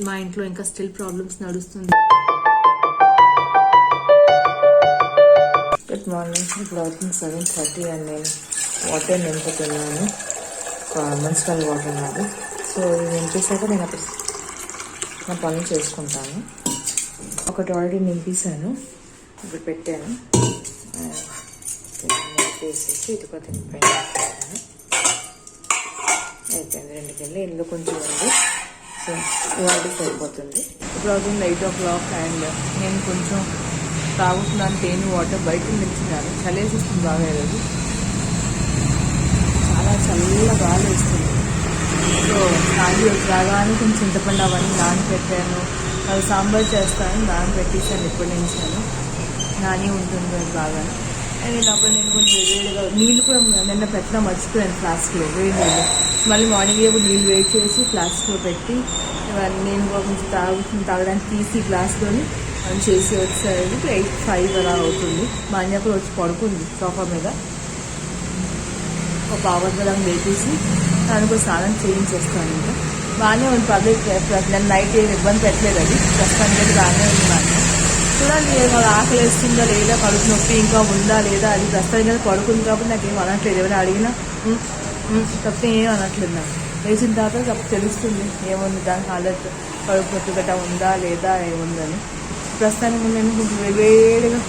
మా ఇంట్లో ఇంకా స్టిల్ ప్రాబ్లమ్స్ నడుస్తుంది. Good morning. ఇప్పుడు అవుతుంది 7:30 అండ్ నేను వాటర్ నింపుతున్నాను. మున్సిపల్ వాటర్ నాది. సో ఇది నింపేసాక నేను అప్పుడు నా పనులు చేసుకుంటాను. ఒకటి ఆల్రెడీ నింపేసాను, ఇప్పుడు పెట్టాను. వేసేసి ఇది కూడా తినిపోయిన అయిపోయింది. 2 గిన్నెలు ఇందులో కొంచెం ఉంది. సో ఇవాళ సరిపోతుంది. ఇప్పుడు అవుతుంది 8 o'clock అండ్ నేను కొంచెం తాగుతున్నాను తేనె వాటర్. బయట నిలిచినాను, చలేసిస్తుంది బాగా. ఈరోజు చాలా చల్లగా గాలి వేస్తుంది. సో రాగానే కొంచెం చింతపండు అవన్నీ నానబెట్టాను. అది సాంబార్ చేస్తాను, నానబెట్టేసాను. ఎప్పటి నుంచాను నాని ఉంటుంది అది బాగా. అండ్ అప్పుడు నేను కొంచెం వేడిగా నీళ్ళు కూడా నిన్న పెట్టినా మర్చిపోయాను ఫ్లాస్క్లో, వేడి నీళ్ళు. మళ్ళీ మార్నింగ్ నీళ్ళు వేడి చేసి ఫ్లాస్క్లో పెట్టి నేను కొంచెం తాగడానికి తీసి గ్లాస్లోని అని చేసి వచ్చేసరికి 8:05 అలా అవుతుంది. మా అన్న కూడా వచ్చి పడుకుంది సోఫా మీద. ఒక పావుగంటలా లేపేసి దానికి స్నానం చేయించేస్తాను. ఇంకా బాగానే ఉంది. పబ్లిక్ నేను నైట్ ఏం ఇబ్బంది పెట్టలేదు. అది ప్రస్తుతానికి బాగానే ఉంది. బాగా చూడాలి వాళ్ళు ఆకలి వేస్తుందా లేదా, కడుపు నొప్పి ఇంకా ఉందా లేదా, అది ప్రస్తుతానికి కదా పడుకుంది కాబట్టి నాకేం అనట్లేదు. ఎవరైనా అడిగినా తప్పితే ఏం అనట్లేదు. నాకు వేసిన తర్వాత తప్పు తెలుస్తుంది ఏముంది, దానికి హాలత్ కడుపు నొప్పి గట్రా ఉందా లేదా ఏముందని. ప్రస్తుతానికి నేను కొంచెం వేడిగా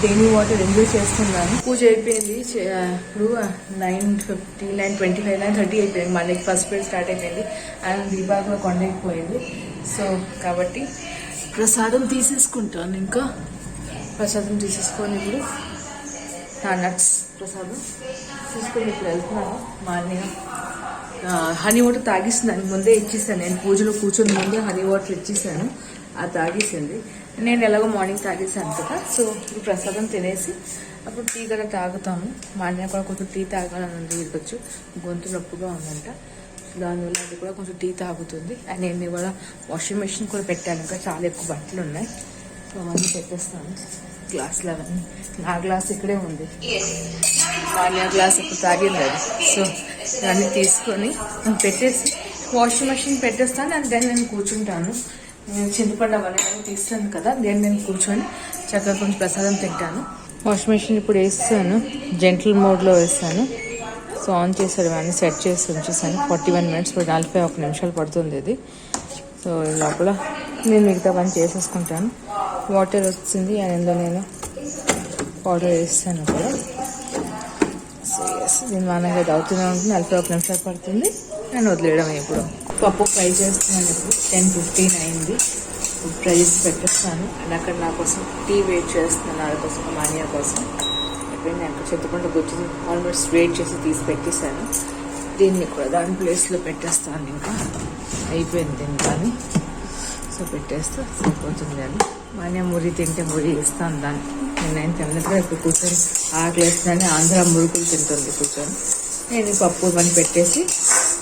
తేనె వాటర్ ఎంజాయ్ చేస్తున్నాను. పూజ అయిపోయింది. ఇప్పుడు 9:50, 9:25, 9:30 అయిపోయింది. మళ్ళీ ఫస్ట్ పీరియడ్ స్టార్ట్ అయిపోయింది అండ్ దీపాలు కూడా కొండైపోయింది. సో కాబట్టి ప్రసాదం తీసేసుకుంటాను. ఇంకా ప్రసాదం తీసేసుకొని ఇప్పుడు నట్స్ ప్రసాదం తీసుకొని ఇప్పుడు వెళ్తున్నాను. మా అన్నయ్య హనీ వాటర్ తాగిస్తున్నాను. ముందే ఇచ్చేసాను. నేను పూజలో కూర్చొని ముందే హనీ వాటర్ ఇచ్చేసాను. అది తాగేసింది. నేను ఎలాగో మార్నింగ్ తాగేసాను కదా. సో ఇప్పుడు ప్రసాదం తినేసి అప్పుడు టీ కూడా తాగుతాము. మా అన్నయ్య కూడా కొంచెం టీ తాగాలని ఉంది. ఇవ్వచ్చు గొంతు నొప్పుగా ఉందంట. దానివల్ల అది కూడా కొంచెం టీ తాగుతుంది. అండ్ నేను ఇవాళ వాషింగ్ మెషిన్ కూడా పెట్టాను. ఇంకా చాలా ఎక్కువ బట్టలు ఉన్నాయి. సో అవన్నీ పెట్టేస్తాను. గ్లాసులు అవన్నీ నా గ్లాస్ ఇక్కడే ఉంది. మా అన్నయ్య గ్లాస్ ఇప్పుడు తాగింది అది. సో దాన్ని తీసుకొని పెట్టేసి వాషింగ్ మెషిన్ పెట్టేస్తాను. అండ్ దెన్ నేను కూర్చుంటాను. చింతపండు అవన్నీ తీస్తాను కదా, దెన్ నేను కూర్చొని చక్కగా కొంచెం ప్రసాదం తింటాను. వాషింగ్ మెషిన్ ఇప్పుడు వేస్తాను, జెంటల్ మోడ్లో వేస్తాను. సో ఆన్ చేసాడు, ఇవన్నీ సెట్ చేసి ఉంచేసాను. 41 minutes, 41 నిమిషాలు పడుతుంది ఇది. సో లోపల నేను మిగతా పని చేసేసుకుంటాను. వాటర్ వచ్చింది అండ్ ఇందులో నేను పౌడర్ వేస్తాను కూడా. సో ఎస్, దీని మానగా అవుతూనే ఉంటుంది. 41 నిమిషాలు పడుతుంది. నేను వదిలేయడం. ఇప్పుడు పప్పు ఫ్రై చేస్తున్నాను. ఇప్పుడు 10:15 అయింది. ఫ్రై చేసి పెట్టేస్తాను. అండ్ అక్కడ నా కోసం టీ వెయిట్ చేస్తున్నాను, వాళ్ళ కోసం, మా అన్నయ్య కోసం. అయిపోయింది. నాకు చింతపండు గుజ్జు ఆల్మోస్ట్ వెయిట్ చేసి తీసి పెట్టేశాను. దీన్ని కూడా దాని ప్లేస్లో పెట్టేస్తాను. ఇంకా అయిపోయింది దీన్ని కానీ. సో పెట్టేస్తే సరిపోతుంది అని. మా అన్నయ్య మురి తింటే మురి ఇస్తాను దాన్ని. నేను తిన్నట్టుగా ఇప్పుడు కూర్చొని ఆకలేస్తుందని ఆంధ్ర మురుకులు తింటుంది కూర్చొని. నేను పప్పు పని పెట్టేసి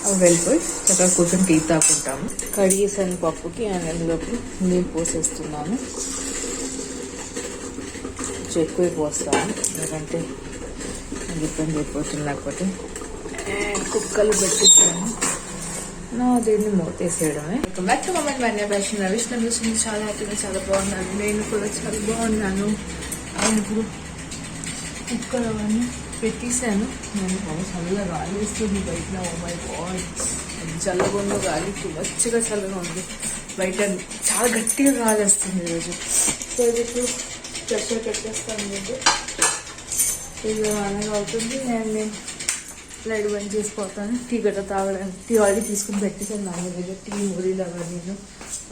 అవి వెళ్ళిపోయి చక్కగా కూర్చొని టీ తాకుంటాము. కడిగేసాను పప్పుకి. అండ్ అందులోకి నీళ్ళు పోసేస్తున్నాను. కొంచెం ఎక్కువ పోస్తాను ఎందుకంటే నాకు ఇబ్బంది అయిపోతుంది. లేకపోతే కుక్కలు పెట్టేసాను. దీన్ని మూతేసేయడమే. బ్యాక్ టు మమ్మల్ని మన్య ఫ్యాషన్ విష్ణు చూసింది. చాలా హ్యాపీగా, చాలా బాగున్నాను. నేను కూడా చాలా బాగున్నాను. అండ్ ఇప్పుడు కుక్కలు అవన్నీ పెట్టేశాను. నేను చల్లగా గాలి వేస్తుంది బయట. ఓ మై గాడ్, చల్లగా ఉందో గాలి, మంచిగా చల్లగా ఉంది బయట. చాలా గట్టిగా గాలి వస్తుంది ఈరోజు. సో ఇది ఇప్పుడు ప్రెషర్ పెట్టేస్తాను. మీకు ఇది అనగా అవుతుంది. అండ్ నేను లైట్ బంద్ చేసిపోతాను. టీ గట్ట తాగడానికి టీ ఆల్రెడీ తీసుకుని పెట్టేసాను. నా దగ్గర టీ మురీలు అవన్నీ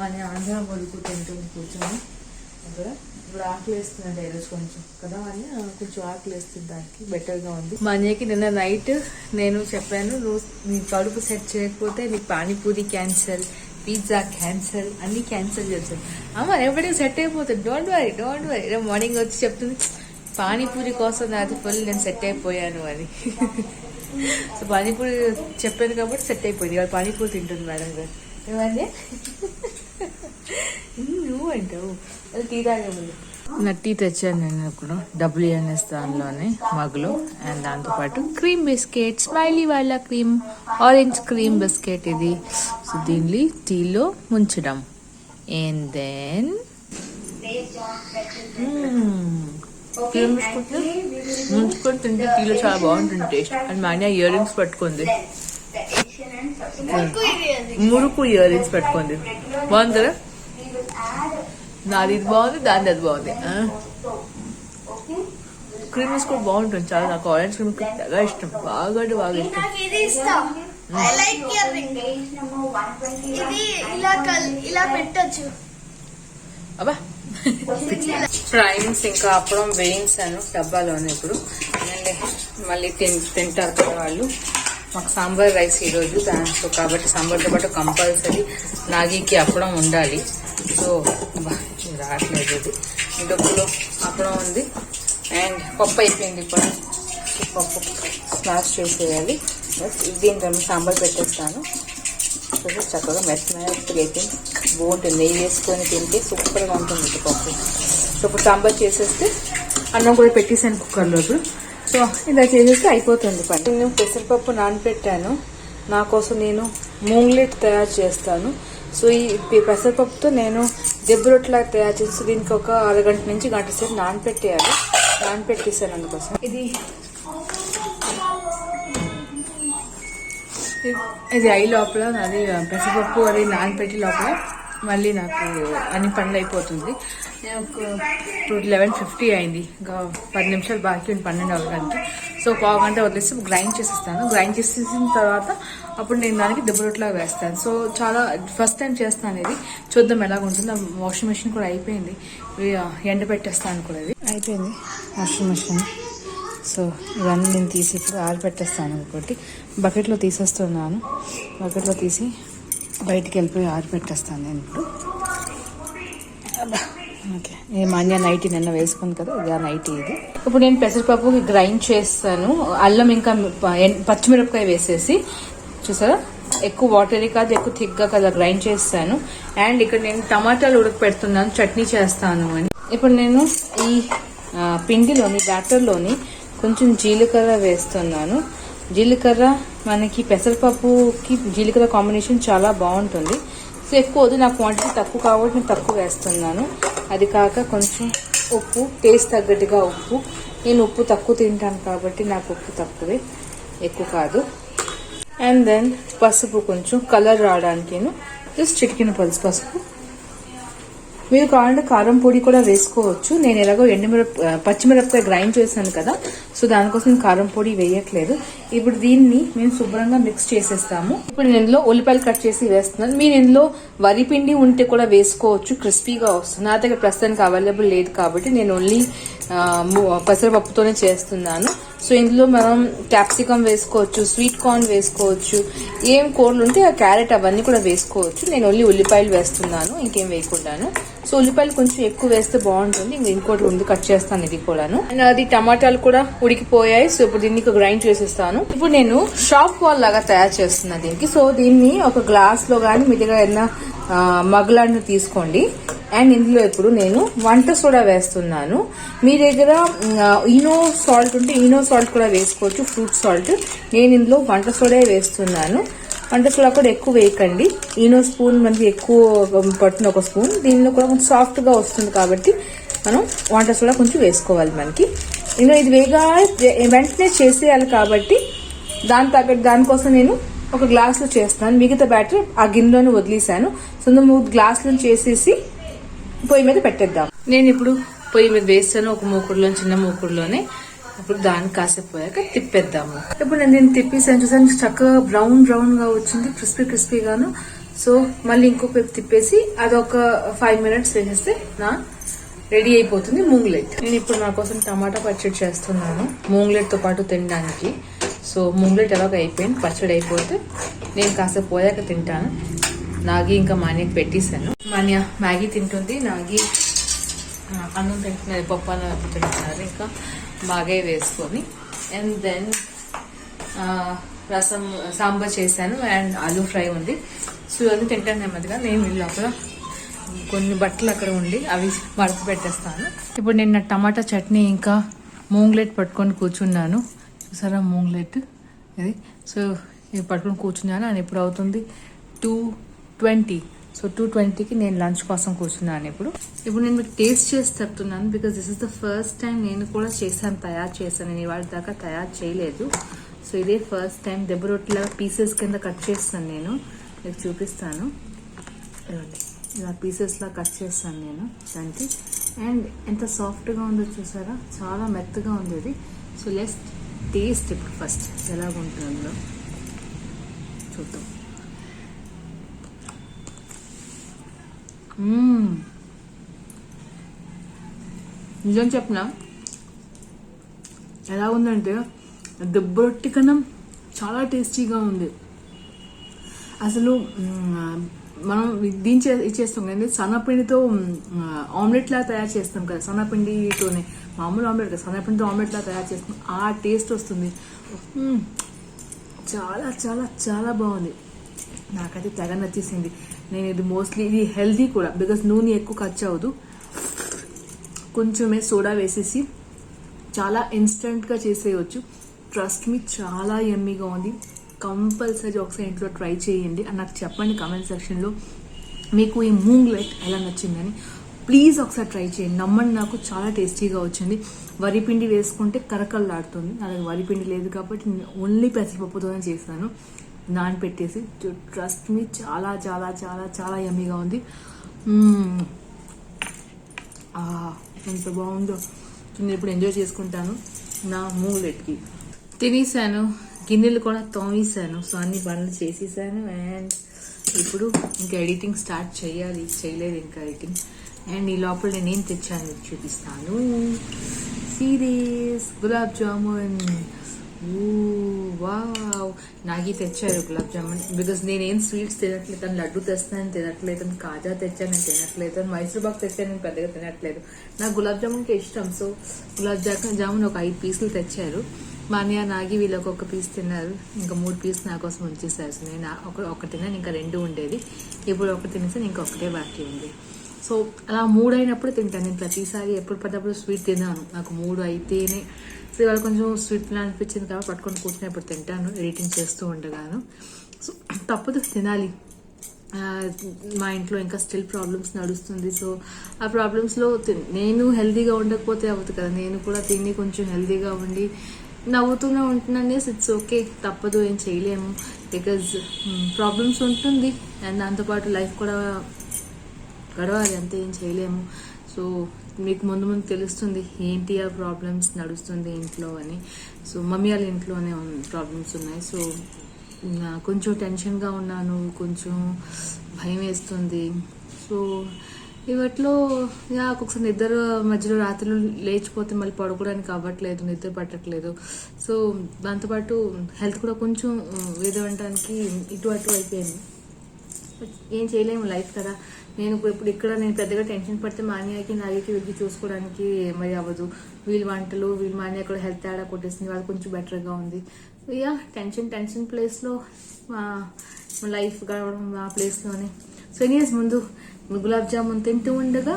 అని ఆంధ్ర వరకు తింటుంది కూర్చొని. అక్కడ ఇప్పుడు ఆకలి వేస్తుందండి ఈరోజు కొంచెం కదా అని, కొంచెం ఆకలి వేస్తుంది. దానికి బెటర్గా ఉంది. మా అన్నయ్యకి నిన్న నైట్ నేను చెప్పాను, నువ్వు నీ కడుపు సెట్ చేయకపోతే నీకు పానీపూరి క్యాన్సల్, పిజ్జా క్యాన్సల్, అన్నీ క్యాన్సల్ చేస్తాను. అమ్మ ఎప్పటికీ సెట్ అయిపోతుంది, don't worry don't worry. Morning వచ్చి చెప్తుంది పానీపూరి కోసం నాది ఫుల్ నేను సెట్ అయిపోయాను అని. సో పానీపూరి చెప్పాను కాబట్టి సెట్ అయిపోయింది. ఇవాళ పానీపూరి తింటుంది మేడం గారు. ఏమన్నా నువ్వు అంటావు. అది టీ తాగే ముందు నా టీ తెచ్చాను నేను ఇప్పుడు WNS దానిలోనే మగ్లో. అండ్ దాంతోపాటు క్రీమ్ బిస్కెట్, స్మైలీ వాళ్ళ క్రీమ్, ఆరెంజ్ క్రీమ్ బిస్కెట్ ఇది. సో దీన్ని టీలో ముంచడం. అండ్ దెన్ క్రీమ్ బిస్కెట్ ముంచుకొని తింటే టీలో చాలా బాగుంటుంది taste. And Manya ear rings పెట్టుకుంది, మురుకు ఇయర్ రింగ్స్ పెట్టుకుంది. బాగుంది కదా, నాది ఇది బాగుంది, దాని అది బాగుంది. క్రీమ్ బిస్కెట్ బాగుంటుంది చాలా, నాకు ఆరెంజ్ క్రీమ్ బాగా ఇష్టం, బాగా అంటే బాగా ఇష్టం. అబ్బా ఫ్రైన్స్ ఇంకా అప్పడం వేయించాను డబ్బాలోనే. ఇప్పుడు మళ్ళీ తింటారు కదా వాళ్ళు. మాకు సాంబార్ రైస్ ఈరోజు, దాంట్లో కాబట్టి సాంబార్తో పాటు కంపల్సరీ నాగికి అప్పడం ఉండాలి. సో రావట్లేదు ఇది. డబ్బులో అప్పడం ఉంది అండ్ పప్పు అయిపోయింది. ఇప్పుడు పప్పు స్మాష్ చేసేయాలి. బస్ దీంట్లో సాంబార్ పెట్టేస్తాను. చక్కగా మెత్తగా అయిపోయింది, బాగుంటుంది. నెయ్యి వేసుకొని తింటే సూపర్గా ఉంటుంది పప్పు. సో ఇప్పుడు సాంబార్ చేసేస్తే అన్నం కూడా పెట్టేసాను కుక్కర్లో. సో ఇలా చేసేస్తే అయిపోతుంది పని. నేను పెసరపప్పు నానబెట్టాను, నా కోసం నేను మూంగ్లెట్ తయారు చేస్తాను. సో ఈ పెసరపప్పుతో నేను దెబ్బ రొట్టెలా తయారు చేసి దీనికి ఒక అరగంట నుంచి గంట సేపు నానబెట్టేయాలి. నానబెట్టేసాను అందుకోసం. ఇది అయి లోపల అది పెసరపప్పు అది నానబెట్టి లోపల మళ్ళీ నాకు అన్ని పనులు అయిపోతుంది. నేను ఇప్పుడు 11:50 అయింది, ఇంకా 10 నిమిషాలు బాకీ ఉంది 12 అవ్వడానికి. సో పావు గంట వదిలేసి గ్రైండ్ చేసేస్తాను. గ్రైండ్ చేసేసిన తర్వాత అప్పుడు నేను దానికి దెబ్బ రొట్టెలా వేస్తాను. సో చాలా ఫస్ట్ టైం చేస్తాను ఇది, చూద్దాం ఎలాగ ఉంటుంది. వాషింగ్ మెషిన్ కూడా అయిపోయింది, ఎండ పెట్టేస్తాను కూడా. ఇది అయిపోయింది వాషింగ్ మెషిన్. సో ఇవన్నీ నేను తీసి ఇప్పుడు ఆరిపెట్టేస్తాను. ఒకటి బకెట్లో తీసేస్తున్నాను, బకెట్లో తీసి బయటికి వెళ్ళిపోయి ఆరిపెట్టేస్తాను నేను ఇప్పుడు. ఓకే, నేను మాన్యా నైటీ నిన్న వేసుకుంది కదా, ఇది ఆ నైటీ. ఇది ఇప్పుడు నేను పెసరపప్పుకి గ్రైండ్ చేస్తాను. అల్లం ఇంకా పచ్చిమిరపకాయ వేసేసి, చూసారా ఎక్కువ వాటరీ కాదు, ఎక్కువ థిక్గా కదా గ్రైండ్ చేస్తాను. అండ్ ఇక్కడ నేను టమాటాలు ఉడకపెడుతున్నాను, చట్నీ చేస్తాను అని. ఇప్పుడు నేను ఈ పిండిలోని బ్యాటర్లోని కొంచెం జీలకర్ర వేస్తున్నాను. జీలకర్ర మనకి పెసరపప్పుకి జీలకర్ర కాంబినేషన్ చాలా బాగుంటుంది. సో ఎక్కువ వద్దు, నాకు క్వాంటిటీ తక్కువ కాబట్టి నేను తక్కువ వేస్తున్నాను. అది కాక కొంచెం ఉప్పు, టేస్ట్ తగ్గట్టుగా ఉప్పు. నేను ఉప్పు తక్కువ తింటాను కాబట్టి నాకు ఉప్పు తక్కువే, ఎక్కువ కాదు. అండ్ దెన్ పసుపు, కొంచెం కలర్ రావడానికి జస్ట్ చిటికిన పసుపు. మీరు కావాలంటే కారం పొడి కూడా వేసుకోవచ్చు. నేను ఎలాగో పచ్చిమిరపకాయ గ్రైండ్ చేశాను కదా, సో దానికోసం నేను కారం పొడి వేయట్లేదు. ఇప్పుడు దీన్ని మేము శుభ్రంగా మిక్స్ చేసేస్తాము. ఇప్పుడు నేను ఇందులో ఉల్లిపాయలు కట్ చేసి వేస్తున్నాను. మీరు ఇందులో వరి పిండి ఉంటే కూడా వేసుకోవచ్చు, క్రిస్పీగా వస్తుంది. నా దగ్గర ప్రస్తుతానికి అవైలబుల్ లేదు కాబట్టి నేను ఓన్లీ పెసరపప్పుతోనే చేస్తున్నాను. సో ఇందులో మనం క్యాప్సికమ్ వేసుకోవచ్చు, స్వీట్ కార్న్ వేసుకోవచ్చు, ఏం కూరలు ఉంటే ఆ క్యారెట్ అవన్నీ కూడా వేసుకోవచ్చు. నేను ఓన్లీ ఉల్లిపాయలు వేస్తున్నాను, ఇంకేం వేయకుండాను. సో ఉల్లిపాయలు కొంచెం ఎక్కువ వేస్తే బాగుంటుంది. ఇంకోటి ఉంది, కట్ చేస్తాను ఇది కూడాను. అండ్ అది టమాటాలు కూడా ఉడికిపోయాయి. సో ఇప్పుడు దీన్ని గ్రైండ్ చేసేస్తాను. ఇప్పుడు నేను షాప్ వాల్ లాగా తయారు చేస్తున్నాను దీనికి. సో దీన్ని ఒక గ్లాస్ లో గానీ మీ దగ్గర ఏదైనా మగ్లాన్ని తీసుకోండి. అండ్ ఇందులో ఇప్పుడు నేను వంట సోడా వేస్తున్నాను. మీ దగ్గర ఈనో సాల్ట్ ఉంటే ఈనో సాల్ట్ కూడా వేసుకోవచ్చు, ఫ్రూట్ సాల్ట్. నేను ఇందులో వంట సోడా వేస్తున్నాను. వంట సోడా కూడా ఎక్కువ వేయకండి, ఈనో స్పూన్ మనకి ఎక్కువ పట్టిన ఒక స్పూన్. దీనిలో కూడా కొంచెం సాఫ్ట్ గా వస్తుంది కాబట్టి మనం వంట సోడా కొంచెం వేసుకోవాలి మనకి. ఇంకా ఇది వెంటనే చేసేయాలి కాబట్టి దానికోసం నేను ఒక గ్లాస్ లో చేస్తాను. మిగతా బ్యాటర్ ఆ గిన్నెలోనే వదిలేసాను. సో 3 గ్లాసులు చేసేసి పొయ్యి మీద పెట్టేద్దాం. నేను ఇప్పుడు పొయ్యి మీద వేస్తాను, ఒక మూకుడులో, చిన్న మూకుడులోనే. ఇప్పుడు దాన్ని కాసేపు పోయాక తిప్పేద్దాము. ఇప్పుడు నేను దీన్ని తిప్పేసాను, చూసాను చక్కగా బ్రౌన్ గా వచ్చింది, క్రిస్పీగాను. సో మళ్ళీ ఇంకొక వైపు తిప్పేసి అదొక 5 మినిట్స్ వేసేస్తే నా రెడీ అయిపోతుంది మూంగ్లెట్. నేను ఇప్పుడు నా కోసం టమాటా పచ్చడి చేస్తున్నాను మూంగ్లెట్ తో పాటు తినడానికి. సో మూంగ్లెట్ ఎలాగ అయిపోయింది, పచ్చడి అయిపోతే నేను కాసేపు పోయాక తింటాను. నాగి ఇంకా మాన్యకి పెట్టేశాను. మాన్య మ్యాగీ తింటుంది, నాగి అన్నం తింటున్నది, పప్పు అన్నం తింటున్నారు ఇంకా బాగా వేసుకొని. అండ్ దెన్ రసం సాంబార్ చేశాను అండ్ ఆలూ ఫ్రై ఉంది. సో ఇవన్నీ తింటాను నెమ్మదిగా. నేను లోపల కొన్ని బట్టలు అక్కడ ఉండి అవి మడత పెట్టేస్తాను. ఇప్పుడు నేను టమాటా చట్నీ ఇంకా మూంగ్లెట్ పట్టుకొని కూర్చున్నాను. చూసారా మూంగ్లెట్ ఇది. సో ఇవి పట్టుకొని కూర్చున్నాను. అండ్ ఇప్పుడు అవుతుంది 2:20. సో 2:20కి నేను లంచ్ కోసం కూర్చున్నాను. ఇప్పుడు నేను మీకు టేస్ట్ చేసి చెప్తున్నాను, because this is the first time నేను కూడా తయారు చేశాను. నేను ఇవాళ దాకా తయారు చేయలేదు. సో ఇదే ఫస్ట్ టైం దెబ్బ రొట్టెలాగా పీసెస్ కింద కట్ చేస్తాను. నేను మీకు చూపిస్తాను. ఇలా పీసెస్లా కట్ చేస్తాను నేను దానికి. అండ్ ఎంత సాఫ్ట్గా ఉందో చూసారా, చాలా మెత్తగా ఉంది ఇది. సో లెట్స్ టేస్ట్ ఇప్పుడు ఫస్ట్ ఎలాగుంటుందో చూద్దాం. నిజం చెప్పిన ఎలా ఉందంటే దెబ్బ రొట్టె కన్నా చాలా టేస్టీగా ఉంది. అసలు మనం దీని ఇచ్చేస్తాం కానీ సన్నపిండితో ఆమ్లెట్ లా తయారు చేస్తాం కదా, సన్నపిండితోనే మామూలు ఆమ్లెట్ కదా, సన్నపిండితో ఆమ్లెట్ లా తయారు చేస్తాం. ఆ టేస్ట్ వస్తుంది. చాలా చాలా చాలా బాగుంది. నాకైతే తెగ నచ్చేసింది. నేను ఇది మోస్ట్లీ ఇది హెల్దీ కూడా, బికాస్ నూనె ఎక్కువ ఖర్చు అవ్వదు. కొంచెమే సోడా వేసేసి చాలా ఇన్స్టెంట్గా చేసేయచ్చు. ట్రస్ట్ మీ, చాలా యమ్మీగా ఉంది. కంపల్సరీ ఒకసారి ఇంట్లో ట్రై చేయండి అని నాకు చెప్పండి కామెంట్ సెక్షన్లో మీకు ఈ మూంగ్ లైట్ ఎలా నచ్చిందని. ప్లీజ్ ఒకసారి ట్రై చేయండి. నమ్మండి, నాకు చాలా టేస్టీగా వచ్చింది. వరిపిండి వేసుకుంటే కరకల్లాడుతుంది. అలాగే వరిపిండి లేదు కాబట్టి నేను ఓన్లీ పెసరపప్పుతోనే చేశాను, నానపెట్టేసి. ట్రస్ట్ మీ, చాలా చాలా చాలా చాలా యమ్మీగా ఉంది. ఎంత బాగుందో. నేను ఇప్పుడు ఎంజాయ్ చేసుకుంటాను నా మూంగ్ లైట్కి. తినేసాను, గిన్నెలు కూడా తోమేసాను. సో అన్ని పనులు చేసేసాను. అండ్ ఇప్పుడు ఇంకా ఎడిటింగ్ స్టార్ట్ చేయాలి, చేయలేదు ఇంకా ఎడిటింగ్. అండ్ ఈ లోపల నేనేం తెచ్చాను మీకు చూపిస్తాను. సీరియస్ గులాబ్ జామున్. వావ్, నాగి తెచ్చారు గులాబ్ జామున్. బికాస్ నేనేం స్వీట్స్ తినట్లేదు. అని లడ్డు తెస్తాను తినట్లేదు, అని కాజా తెచ్చాను నేను తినట్లేదు, అని మైసూర్ బాక్ తెచ్చాను నేను పెద్దగా తినట్లేదు. నాకు గులాబ్ జామున్కి ఇష్టం. సో గులాబ్ జామున్ ఒక 5 పీసులు తెచ్చారు. మా అన్నయ్య నాగి వీళ్ళకి ఒక పీస్ తిన్నారు, ఇంకా 3 పీస్ నా కోసం ఉంచేసారు. సో నేను ఒకటి తిన్నాను, ఇంకా 2 ఉండేది. ఇప్పుడు ఒకటి తినేసి ఇంకా ఒకటే బాకీ ఉంది. సో అలా 3 అయినప్పుడు తింటాను నేను. ప్రతిసారి ఎప్పుడు పడ్డప్పుడు స్వీట్ తిన్నాను, నాకు 3 అయితేనే. సో ఇవాళ కొంచెం స్వీట్ ప్లాన్ అనిపించింది కాబట్టి పట్టుకొని కూర్చున్నప్పుడు తింటాను, ఎడిటింగ్ చేస్తూ ఉండగాను. సో తప్పదు, తినాలి. మా ఇంట్లో ఇంకా స్టిల్ ప్రాబ్లమ్స్ నడుస్తుంది. సో ఆ ప్రాబ్లమ్స్లో నేను హెల్తీగా ఉండకపోతే అవ్వదు కదా. నేను కూడా తిని కొంచెం హెల్తీగా ఉండి నవ్వుతూనే ఉంటున్నాను. ఇట్స్ ఓకే, తప్పదు, ఏం చేయలేము. బికాజ్ ప్రాబ్లమ్స్ ఉంటుంది అండ్ దాంతోపాటు లైఫ్ కూడా గడవాలి, అంతే, ఏం చేయలేము. సో మీకు ముందు తెలుస్తుంది ఏంటి ఆ ప్రాబ్లమ్స్ నడుస్తుంది ఇంట్లో అని. సో మమ్మీ వాళ్ళ ఇంట్లోనే ప్రాబ్లమ్స్ ఉన్నాయి. సో కొంచెం టెన్షన్గా ఉన్నాను, కొంచెం భయం వేస్తుంది. సో ఇవట్లో ఒక్కొక్కసారి నిద్ర మధ్యలో రాత్రులు లేచిపోతే మళ్ళీ పడుకోవడానికి అవ్వట్లేదు, నిద్ర పట్టట్లేదు. సో దాంతోపాటు హెల్త్ కూడా కొంచెం వేదవడానికి ఇటు అటు అయిపోయింది. ఏం చేయలేము, లైఫ్ కదా. నేను ఇప్పుడు ఇక్కడ నేను పెద్దగా టెన్షన్ పడితే మా అన్నయ్యకి నాగికి వీళ్ళకి చూసుకోవడానికి మరి అవ్వదు. వీళ్ళ వంటలు, వీళ్ళ మా అన్నయ్య కూడా హెల్త్ తేడా కొట్టేసింది, వాళ్ళు కొంచెం బెటర్గా ఉంది. టెన్షన్ ప్లేస్లో మా లైఫ్ గడవడం ఆ ప్లేస్లోనే. సో ఎనీవేస్ ముందు గులాబ్ జామున్ తింటూ ఉండగా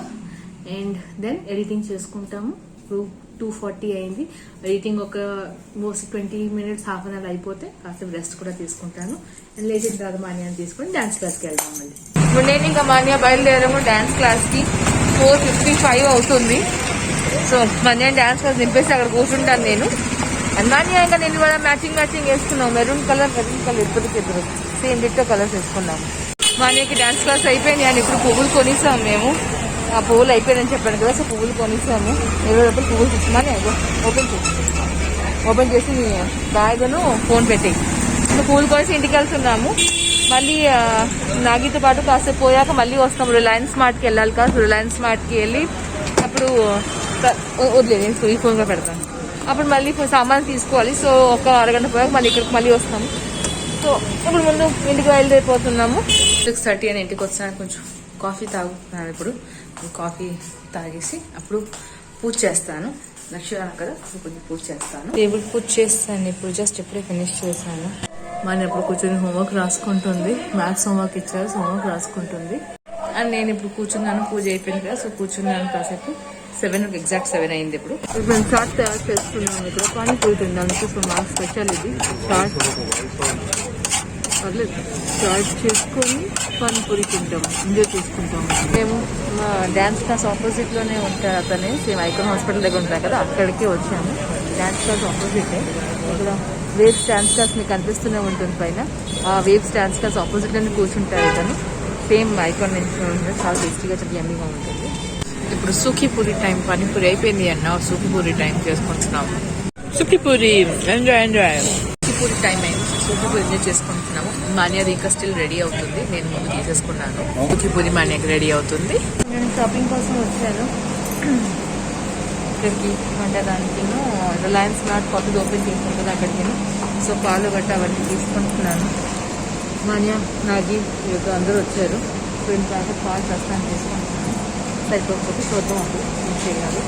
అండ్ దెన్ ఎడిటింగ్ చేసుకుంటాము. ఇప్పుడు 2:40 అయింది. ఎడిటింగ్ ఒక most 20 minutes, half an hour అయిపోతే కాసేపు రెస్ట్ కూడా తీసుకుంటాను. అండ్ లేచిన తర్వాత మా అన్నయ్యని తీసుకొని డాన్స్ క్లాస్కి వెళ్దాం. మళ్ళీ ఇప్పుడు నేను ఇంకా మా అన్నయ్య బయలుదేరాము డాన్స్ క్లాస్కి. 4:55 అవుతుంది. సో మా అన్నయ్య డాన్స్ క్లాస్ నింపేసి అక్కడ కూర్చుంటాను నేను. అండ్ మా అన్నయ్య ఇంకా నేను ఇవాళ మ్యాచింగ్ వేసుకున్నాం. మెరూన్ కలర్ ఇద్దరు సేమ్ డిట్టో కలర్స్ వేసుకున్నాము. మా అన్నయ్యకి డాన్స్ క్లాస్ అయిపోయింది అని ఇప్పుడు పువ్వులు కొనిస్తాము మేము. ఆ పువ్వులు అయిపోయాయని చెప్పాను కదా, సో పువ్వులు కొనిస్తాము. 20 రూపాయలు పువ్వులు తీసుకున్నాను. ఓపెన్ చేసి నీ బ్యాగ్ను ఫోన్ పెట్టి పువ్వులు కొనేసి ఇంటికి వెళ్తున్నాము. మళ్ళీ నాగితో పాటు కాసేపు పోయాక మళ్ళీ వస్తాము. రిలయన్స్ మార్ట్కి వెళ్ళాలి కదా. రిలయన్స్ మార్ట్కి వెళ్ళి అప్పుడు వదిలేదు, నేను ఈ ఫోన్గా పెడతాను. అప్పుడు మళ్ళీ సామాన్ తీసుకోవాలి. సో ఒక అరగంట పోయాక మళ్ళీ ఇక్కడికి మళ్ళీ వస్తాము. సో ఇప్పుడు ముందు ఇంటికి బయలుదేరిపోతున్నాము. 6:30 అని ఇంటికి వచ్చాను. కొంచెం కాఫీ తాగుతున్నాను. ఇప్పుడు కాఫీ తాగేసి అప్పుడు పూజ చేస్తాను. లక్ష్మీవారం కదా, కొంచెం పూజ చేస్తాను. టేబుల్ పూజ చేస్తాను. ఇప్పుడు జస్ట్ ఎప్పుడే ఫినిష్ చేశాను. మన ఎప్పుడు కూర్చొని హోంవర్క్ రాసుకుంటుంది. మ్యాథ్స్ హోంవర్క్ ఇచ్చారు, సో హోంవర్క్ రాసుకుంటుంది. అండ్ నేను ఇప్పుడు కూర్చున్నాను. పూజ అయిపోయింది కదా, సో కూర్చున్నాను కాసేపు. 7 ఎగ్జాక్ట్ 7 అయింది. ఇప్పుడు మేము చాట్ తయారు చేస్తున్నాము. ఇక్కడ పానీపూరి తినడానికి. సో మా స్పెషల్ ఇది చాట్. పర్లేదు చార్జ్ చేసుకొని పానీపూరి తింటాము, ఎంజాయ్ చేసుకుంటాము. మేము డ్యాన్స్ క్లాస్ ఆపోజిట్లోనే ఉంటారు అతనే, సేమ్ ఐకాన్ హాస్పిటల్ దగ్గర ఉంటాయి కదా, అక్కడికి వచ్చాము. డ్యాన్స్ క్లాస్ ఆపోజిటే. ఇక్కడ వేవ్స్ డ్యాన్స్ క్లాస్ మీకు కనిపిస్తూనే ఉంటుంది పైన. ఆ వేవ్స్ డ్యాన్స్ క్లాస్ ఆపోజిట్లోనే కూర్చుంటారు ఇతను. సేమ్ ఐకాన్ నుంచి ఉంటుంది, చాలా టేస్టీగా చాలా యమ్మీగా ఉంటుంది. ఇప్పుడు సూఖీపూరి టైం, పానీపూరి అయిపోయింది అన్న, సూఖీపూరి టైం చేసుకుంటున్నాము. సూఖీపూరి ఎంజాయ్. సూఖీపూరి టైం అయింది, సూఖీపూరి ఎంజాయ్ చేసుకుంటున్నాము. మాన్యాది ఇంకా స్టిల్ రెడీ అవుతుంది, నేను ముందు తీసేసుకున్నాను. సూఖీపూరి మాన్యాకి రెడీ అవుతుంది. నేను షాపింగ్ కోసం వచ్చాను ఇక్కడికి, అంటే దానికి రిలయన్స్ మార్ట్ కొత్తది ఓపెన్ చేసాను కదా అక్కడికి. సో పాలు గట్ట అవన్నీ తీసుకుంటున్నాను. మాన్యా, నాగి అందరూ వచ్చారు. ఇప్పుడు ప్యాకెట్ పాలు ప్రస్తుతం తీసుకుంటున్నాను. సరిపోకపోతే చూద్దాం అప్పుడు ఏం చేయాలి.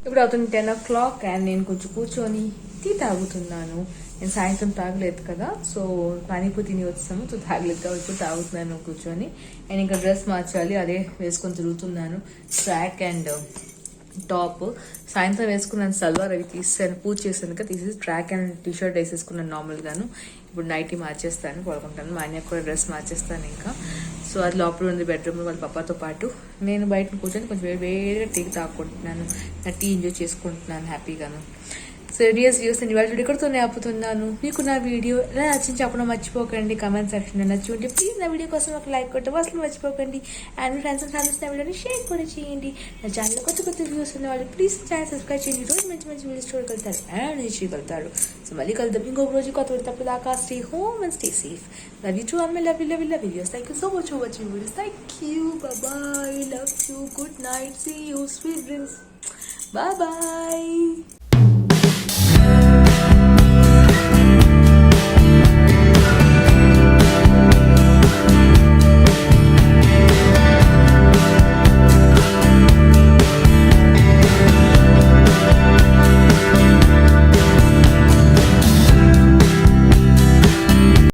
ఇప్పుడు అవుతుంది 10 o'clock అండ్ నేను కొంచెం కూర్చొని టీ తాగుతున్నాను. నేను సాయంత్రం తాగలేదు కదా, సో పానీపూరి తిని వచ్చాము, సో తాగలేదు కాబట్టి ఇప్పుడు తాగుతున్నాను కూర్చొని. అండ్ ఇంకా డ్రెస్ మార్చాలి, అదే వేసుకొని తిరుగుతున్నాను. ట్రాక్ అండ్ టాప్ సాయంత్రం వేసుకున్నాను, సల్వార్ అవి తీసాను, పూజ చేశాను కదా, తీసేసి ట్రాక్ అండ్ టీషర్ట్ వేసేసుకున్నాను నార్మల్గాను. ఇప్పుడు నైటీ మార్చేస్తాను, పడుకుంటాను. మా అన్నయ్య కూడా డ్రెస్ మార్చేస్తాను ఇంకా. సో అది లోపల ఉంది బెడ్రూమ్లో వాళ్ళ పాపతో పాటు. నేను బయట కూర్చొని కొంచెం వేడిగా టీ తాగుకుంటున్నాను, నా టీ ఎంజాయ్ చేసుకుంటున్నాను హ్యాపీగాను. సో డియర్స్ వ్యూస్, నేను ఇవాళ వీడియో ఇక్కడితోనే ఆపుతున్నాను. మీకు నా వీడియో ఎలా నచ్చింది చెప్పడం మర్చిపోకండి. కామెంట్ సెక్షన్లో నచ్చి ఉంటే ప్లీజ్ నా వీడియో కోసం ఒక లైక్ కొట్టడం అసలు మర్చిపోకండి. And me friends and families నా వీడియోని షేర్ కూడా చేయండి. నా ఛానల్లో కొత్త వ్యూస్ ఉన్న వాళ్ళు ప్లీజ్ ఛానల్ సబ్స్క్రైబ్ చేయండి. రోజు మంచి మంచి వీడియోస్ చూడగలుగుతారు అండ్ చేయగలుగుతారు. సో మళ్ళీ కలుద్దాం ఇంకొక రోజు కొత్త వీడియో. తప్పదాకా stay home and stay safe. Love you too, and love you videos. Thank you so much for watching videos. Thank you. Bye bye. Love you. Good night. See you. Sweet dreams. Bye bye.